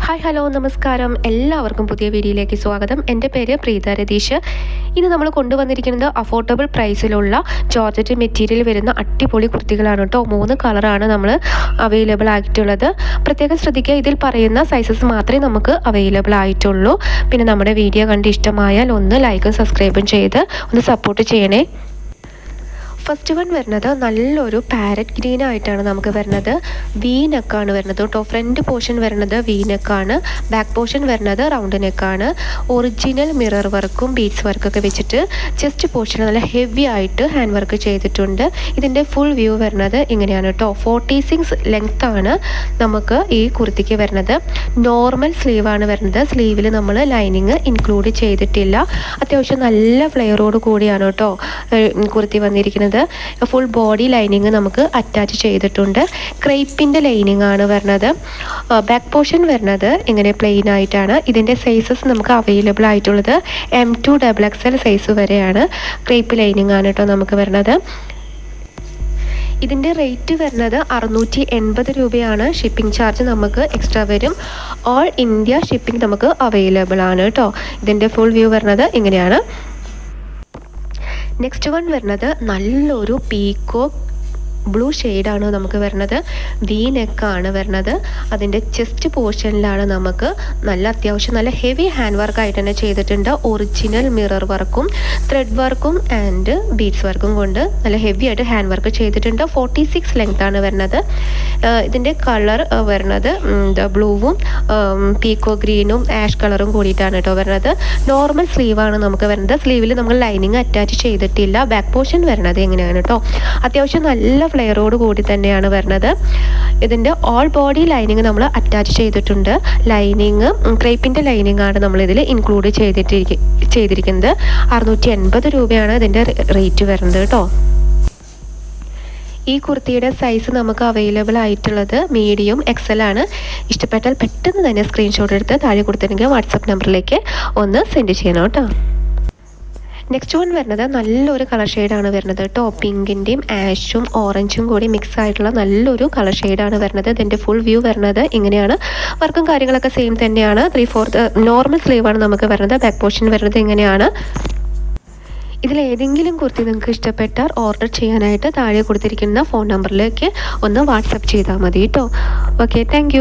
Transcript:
Hi hello നമസ്കാരം, എല്ലാവർക്കും പുതിയ വീഡിയോയിലേക്ക് സ്വാഗതം. എൻ്റെ പേര് പ്രീത രതീഷ്. ഇന്ന് നമ്മൾ കൊണ്ടുവന്നിരിക്കുന്നത് അഫോർഡബിൾ പ്രൈസിലുള്ള ജോർജറ്റ് മെറ്റീരിയൽ വരുന്ന അടിപൊളി കുർത്തികളാണ് കേട്ടോ. 3 കളറാണ് നമ്മൾ അവൈലബിൾ ആയിട്ടുള്ളത്. പ്രത്യേകം ശ്രദ്ധിക്കുക, ഇതിൽ പറയുന്ന സൈസസ് മാത്രമേ നമുക്ക് അവൈലബിൾ ആയിട്ടുള്ളൂ. പിന്നെ നമ്മുടെ വീഡിയോ കണ്ട് ഇഷ്ടമായാൽ ഒന്ന് ലൈക്കും സബ്സ്ക്രൈബും ചെയ്ത് ഒന്ന് സപ്പോർട്ട് ചെയ്യണേ. ഫസ്റ്റ് വൺ വരുന്നത് നല്ലൊരു പാരറ്റ് ഗ്രീൻ ആയിട്ടാണ് നമുക്ക് വരുന്നത്. വി നെക്കാണ് വരുന്നത് കേട്ടോ. ഫ്രണ്ട് പോർഷൻ വരുന്നത് വി നെക്കാണ്, ബാക്ക് പോർഷൻ വരുന്നത് റൗണ്ട് നെക്കാണ്. ഒറിജിനൽ മിറർ വർക്കും ബീഡ്സ് വർക്കൊക്കെ വെച്ചിട്ട് ചെസ്റ്റ് പോർഷൻ നല്ല ഹെവി ആയിട്ട് ഹാൻഡ് വർക്ക് ചെയ്തിട്ടുണ്ട്. ഇതിൻ്റെ ഫുൾ വ്യൂ വരുന്നത് ഇങ്ങനെയാണ് കേട്ടോ. 46 ലെങ്ത് ആണ് നമുക്ക് ഈ കുർത്തിക്ക് വരുന്നത്. നോർമൽ സ്ലീവാണ് വരുന്നത്. സ്ലീവിൽ നമ്മൾ ലൈനിങ് ഇൻക്ലൂഡ് ചെയ്തിട്ടില്ല. അത്യാവശ്യം നല്ല ഫ്ലെയറോട് കൂടിയാണ് കേട്ടോ കുർത്തി വന്നിരിക്കുന്നത്. ഫുൾ ബോഡി ലൈനിങ് നമുക്ക് അറ്റാച്ച് ചെയ്തിട്ടുണ്ട്. ക്രേപ്പിൻ്റെ ലൈനിങ് ആണ് വരുന്നത്. ബാക്ക് പോർഷൻ വരുന്നത് ഇങ്ങനെ പ്ലെയിൻ ആയിട്ടാണ്. ഇതിൻ്റെ സൈസസ് നമുക്ക് അവൈലബിൾ ആയിട്ടുള്ളത് M2 XXL സൈസ് വരെയാണ്. ക്രേപ്പ് ലൈനിങ് ആണ് കേട്ടോ നമുക്ക് വരുന്നത്. ഇതിൻ്റെ റേറ്റ് വരുന്നത് 680 രൂപയാണ്. ഷിപ്പിംഗ് ചാർജ് നമുക്ക് എക്സ്ട്രാ വരും. ഓൾ ഇന്ത്യ ഷിപ്പിംഗ് നമുക്ക് അവൈലബിൾ ആണ് കേട്ടോ. ഇതിൻ്റെ ഫുൾ വ്യൂ വരുന്നത് ഇങ്ങനെയാണ്. നെക്സ്റ്റ് വൺ വരുന്നത് നല്ലൊരു പീക്കോക്ക് ബ്ലൂ ഷെയ്ഡാണ് നമുക്ക് വരുന്നത്. വി നെക്കാണ് വരുന്നത്. അതിൻ്റെ ചെസ്റ്റ് പോർഷനിലാണ് നമുക്ക് അത്യാവശ്യം നല്ല ഹെവി ഹാൻഡ് വർക്കായിട്ട് തന്നെ ചെയ്തിട്ടുണ്ട്. ഒറിജിനൽ മിറർ വർക്കും ത്രെഡ് വർക്കും ആൻഡ് ബീഡ്സ് വർക്കും കൊണ്ട് നല്ല ഹെവി ആയിട്ട് ഹാൻഡ് വർക്ക് ചെയ്തിട്ടുണ്ട്. 46 ലെങ്ത് ആണ് വരുന്നത്. ഇതിൻ്റെ കളർ വരുന്നത് ബ്ലൂവും പീക്കോ ഗ്രീനും ആഷ് കളറും കൂടിയിട്ടാണ് കേട്ടോ വരുന്നത്. നോർമൽ സ്ലീവാണ് നമുക്ക് വരുന്നത്. സ്ലീവിൽ നമ്മൾ ലൈനിങ് അറ്റാച്ച് ചെയ്തിട്ടില്ല. ബാക്ക് പോർഷൻ വരുന്നത് എങ്ങനെയാണ് കേട്ടോ. അത്യാവശ്യം നല്ല ഫ്ലെയറോട് കൂടി തന്നെയാണ് വരുന്നത്. ഇതിൻ്റെ ഓൾ ബോഡി ലൈനിങ് നമ്മൾ അറ്റാച്ച് ചെയ്തിട്ടുണ്ട്. ലൈനിങ് ക്രേപ്പിൻ്റെ ലൈനിങ് ആണ് നമ്മളിതിൽ ഇൻക്ലൂഡ് ചെയ്തിരിക്കുന്നത്. 680 രൂപയാണ് ഇതിൻ്റെ റേറ്റ് വരുന്നത് കേട്ടോ. ഈ കുർത്തിയുടെ സൈസ് നമുക്ക് അവൈലബിൾ ആയിട്ടുള്ളത് മീഡിയം XL ആണ്. ഇഷ്ടപ്പെട്ടാൽ പെട്ടെന്ന് തന്നെ സ്ക്രീൻഷോട്ട് എടുത്ത് താഴെ കൊടുത്തിട്ടുണ്ടെങ്കിൽ വാട്സപ്പ് നമ്പറിലേക്ക് ഒന്ന് സെൻഡ് ചെയ്യണം കേട്ടോ. നെക്സ്റ്റ് വൺ വരുന്നത് നല്ലൊരു കളർ ഷെയ്ഡാണ് വരുന്നത് കേട്ടോ. പിങ്കിൻ്റെയും ആഷും ഓറഞ്ചും കൂടി മിക്സ് ആയിട്ടുള്ള നല്ലൊരു കളർ ഷെയ്ഡാണ് വരുന്നത്. ഇതിൻ്റെ ഫുൾ വ്യൂ വരുന്നത് ഇങ്ങനെയാണ്. വർക്കും കാര്യങ്ങളൊക്കെ സെയിം തന്നെയാണ്. 3/4 നോർമൽ സ്ലീവാണ് നമുക്ക് വരുന്നത്. ബാക്ക് പോർഷൻ വരുന്നത് ഇങ്ങനെയാണ്. ഇതിലേതെങ്കിലും കുർത്തി നിങ്ങൾക്ക് ഇഷ്ടപ്പെട്ടാൽ ഓർഡർ ചെയ്യാനായിട്ട് താഴെ കൊടുത്തിരിക്കുന്ന ഫോൺ നമ്പറിലേക്ക് ഒന്ന് വാട്സപ്പ് ചെയ്താൽ മതി കേട്ടോ. Okay, thank